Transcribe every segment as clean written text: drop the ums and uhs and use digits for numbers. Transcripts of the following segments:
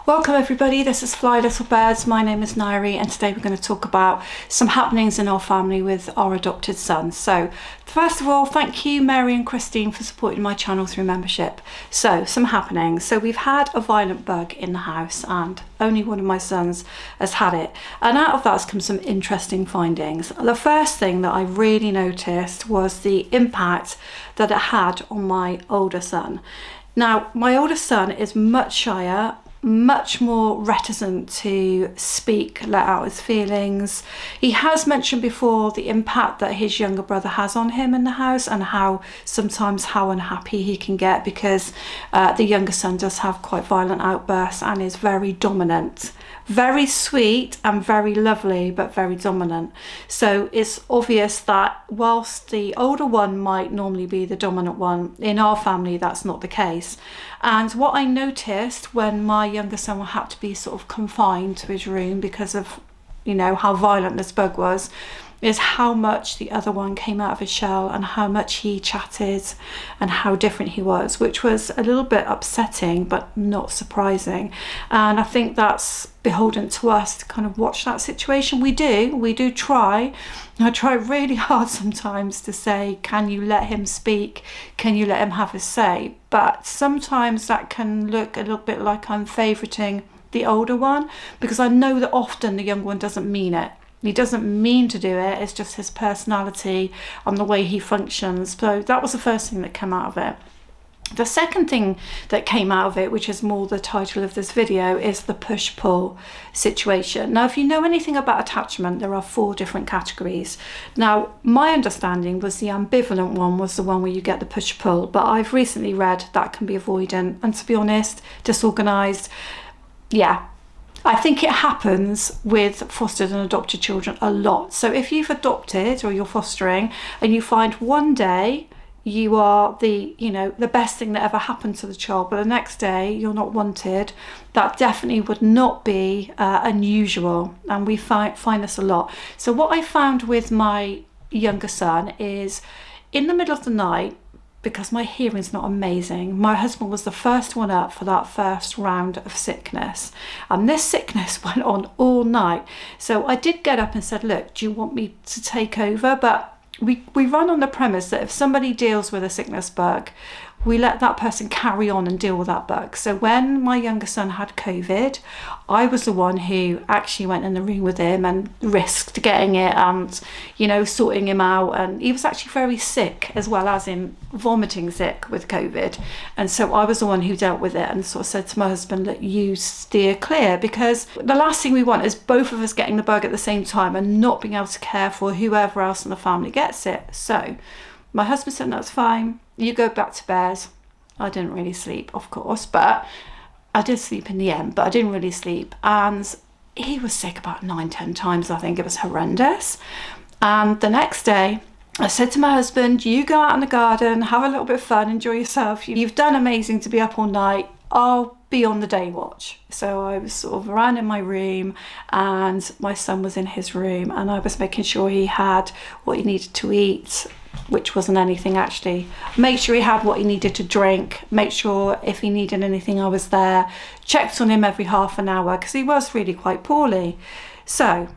Welcome everybody, this is Fly Little Birds. My name is Nairi and today we're going to talk about some happenings in our family with our adopted son. So first of all, thank you Mary and Christine for supporting my channel through membership. So some happenings. So we've had a violent bug in the house and only one of my sons has had it. And out of that has come some interesting findings. The first thing that I really noticed was the impact that it had on my older son. Now, my older son is much shyer, much more reticent to speak, let out his feelings. He has mentioned before the impact that his younger brother has on him in the house and how unhappy he can get because the younger son does have quite violent outbursts and is very dominant. Very sweet and very lovely, but very dominant. So it's obvious that whilst the older one might normally be the dominant one, in our family that's not the case. And what I noticed when my younger son had to be sort of confined to his room because of, how violent this bug was, is how much the other one came out of his shell and how much he chatted and how different he was, which was a little bit upsetting but not surprising. And I think that's beholden to us to kind of watch that situation. We do try. I try really hard sometimes to say, can you let him speak? Can you let him have his say? But sometimes that can look a little bit like I'm favoriting the older one because I know that often the younger one doesn't mean it. He doesn't mean to do it, it's just his personality and the way he functions. So that was the first thing that came out of it. The second thing that came out of it, which is more the title of this video, is the push-pull situation. Now, if you know anything about attachment, there are 4 different categories. Now, my understanding was the ambivalent one was the one where you get the push-pull, but I've recently read that can be avoidant and, to be honest, disorganised. Yeah. I think it happens with fostered and adopted children a lot. So if you've adopted or you're fostering and you find one day you are the best thing that ever happened to the child, but the next day you're not wanted, that definitely would not be unusual. And we find this a lot. So what I found with my younger son is in the middle of the night, because my hearing's not amazing, my husband was the first one up for that first round of sickness. And this sickness went on all night. So I did get up and said, look, do you want me to take over? But we run on the premise that if somebody deals with a sickness bug, we let that person carry on and deal with that bug. So when my younger son had COVID, I was the one who actually went in the room with him and risked getting it and, sorting him out. And he was actually very sick as well as in vomiting sick with COVID. And so I was the one who dealt with it and sort of said to my husband, look, you steer clear, because the last thing we want is both of us getting the bug at the same time and not being able to care for whoever else in the family gets it. So my husband said, that's fine. You go back to bed. I didn't really sleep, of course, but I did sleep in the end, but I didn't really sleep. And he was sick about 9-10 times. I think it was horrendous. And the next day, I said to my husband, you go out in the garden, have a little bit of fun, enjoy yourself. You've done amazing to be up all night. I'll be on the day watch. So I was sort of around in my room and my son was in his room and I was making sure he had what he needed to eat, which wasn't anything actually. Make sure he had what he needed to drink, make sure if he needed anything I was there, checked on him every half an hour because he was really quite poorly. So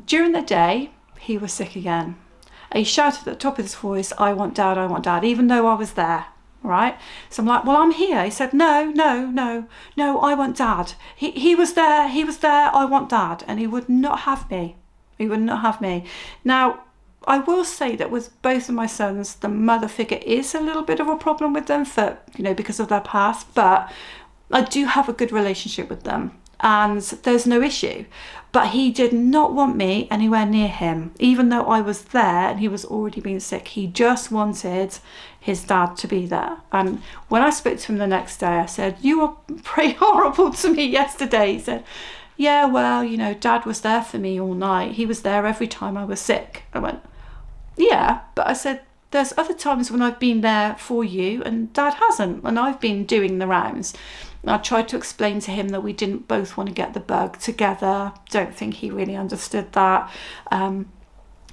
during the day, he was sick again. He shouted at the top of his voice, I want dad, even though I was there. Right, so I'm like, well, I'm here. He said, no, I want dad. He was there, I want dad. And he would not have me. Now, I will say that with both of my sons, the mother figure is a little bit of a problem with them for, because of their past, but I do have a good relationship with them and there's no issue. But he did not want me anywhere near him, even though I was there and he was already being sick. He just wanted his dad to be there. And when I spoke to him the next day, I said, you were pretty horrible to me yesterday. He said, yeah, well, dad was there for me all night. He was there every time I was sick. I went, yeah, but I said, there's other times when I've been there for you and dad hasn't, and I've been doing the rounds. I tried to explain to him that we didn't both want to get the bug together. Don't think he really understood that.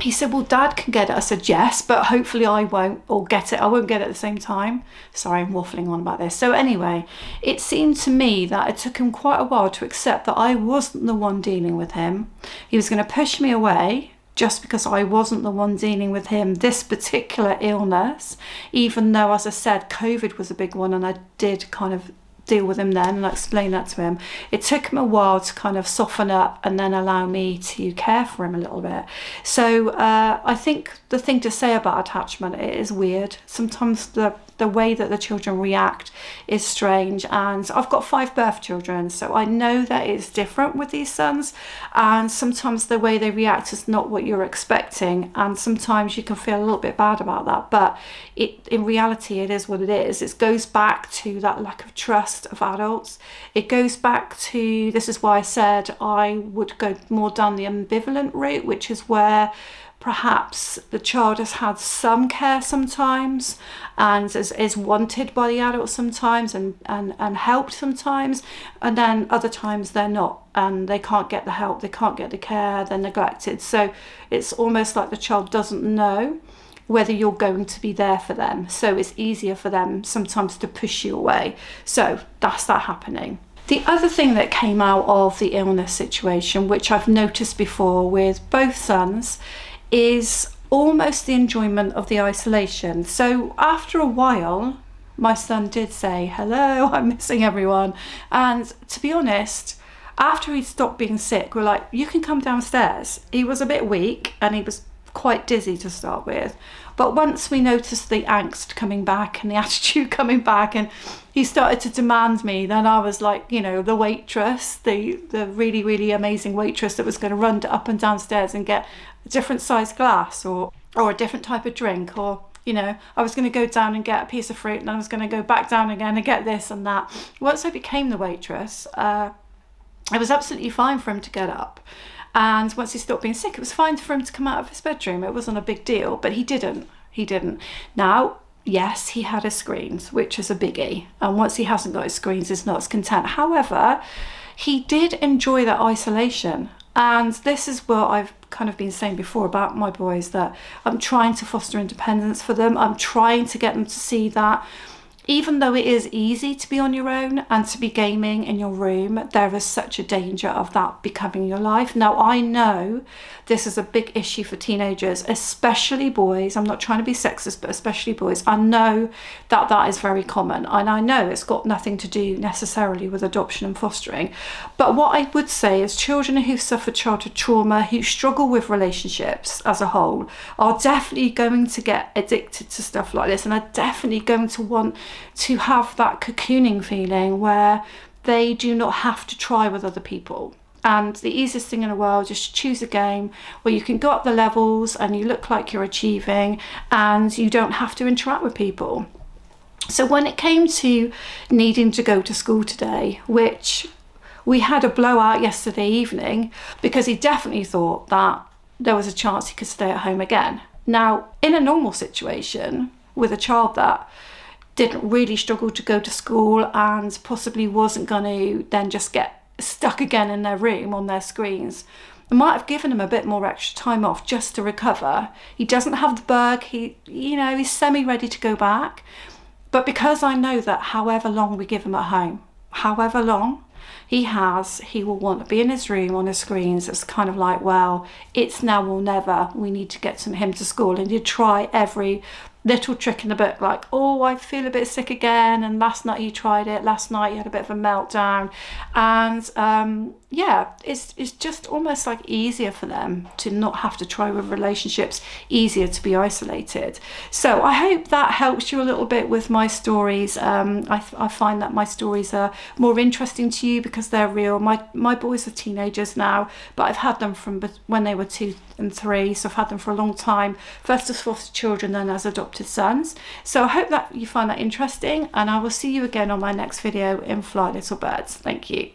he said, well, Dad can get it. I said, yes, but hopefully I won't, or get it. I won't get it at the same time. Sorry, I'm waffling on about this. So anyway, it seemed to me that it took him quite a while to accept that I wasn't the one dealing with him. He was going to push me away just because I wasn't the one dealing with him, this particular illness, even though, as I said, COVID was a big one, and I did kind of deal with him then, and I explained that to him. It took him a while to kind of soften up and then allow me to care for him a little bit. So I think the thing to say about attachment, it is weird. Sometimes the way that the children react is strange, and I've got 5 birth children, so I know that it's different with these sons, and sometimes the way they react is not what you're expecting, and sometimes you can feel a little bit bad about that, but in reality it is what it is. It goes back to that lack of trust of adults. It goes back to, this is why I said I would go more down the ambivalent route, which is where perhaps the child has had some care sometimes and is wanted by the adult sometimes and helped sometimes, and then other times they're not, and they can't get the help, they can't get the care, they're neglected. So it's almost like the child doesn't know whether you're going to be there for them, so it's easier for them sometimes to push you away. So that's that happening. The other thing that came out of the illness situation, which I've noticed before with both sons, is almost the enjoyment of the isolation. So after a while, my son did say, hello, I'm missing everyone. And to be honest, after he stopped being sick, we're like, you can come downstairs. He was a bit weak and he was quite dizzy to start with. But once we noticed the angst coming back and the attitude coming back, and he started to demand me, then I was like, you know, the waitress, the really, really amazing waitress that was going to run up and downstairs and get a different size glass or a different type of drink, or, you know, I was going to go down and get a piece of fruit and I was going to go back down again and get this and that. Once I became the waitress, it was absolutely fine for him to get up. And once he stopped being sick, it was fine for him to come out of his bedroom. It wasn't a big deal, but he didn't. Now, yes, he had his screens, which is a biggie. And once he hasn't got his screens, he's not as content. However, he did enjoy that isolation. And this is what I've kind of been saying before about my boys, that I'm trying to foster independence for them. I'm trying to get them to see that even though it is easy to be on your own and to be gaming in your room, there is such a danger of that becoming your life. Now, I know this is a big issue for teenagers, especially boys. I'm not trying to be sexist, but especially boys. I know that that is very common, and I know it's got nothing to do necessarily with adoption and fostering. But what I would say is children who suffer childhood trauma, who struggle with relationships as a whole, are definitely going to get addicted to stuff like this, and are definitely going to want to have that cocooning feeling where they do not have to try with other people. And the easiest thing in the world is to choose a game where you can go up the levels and you look like you're achieving and you don't have to interact with people. So when it came to needing to go to school today, which we had a blowout yesterday evening because he definitely thought that there was a chance he could stay at home again. Now, in a normal situation with a child that didn't really struggle to go to school and possibly wasn't going to then just get stuck again in their room on their screens, I might have given him a bit more extra time off just to recover. He doesn't have the bug, he's semi-ready to go back. But because I know that however long we give him at home, however long he will want to be in his room on his screens. It's kind of like, well, it's now or never. We need to get him to school, and you try every little trick in the book, like, oh, I feel a bit sick again, and last night he tried it, last night he had a bit of a meltdown, and it's just almost like easier for them to not have to try with relationships, easier to be isolated. So I hope that helps you a little bit with my stories. I find that my stories are more interesting to you because they're real. My boys are teenagers now, but I've had them from when they were 2 and 3, so I've had them for a long time, first as foster children, then as adopted sons. So I hope that you find that interesting, and I will see you again on my next video in Fly Little Birds. Thank you.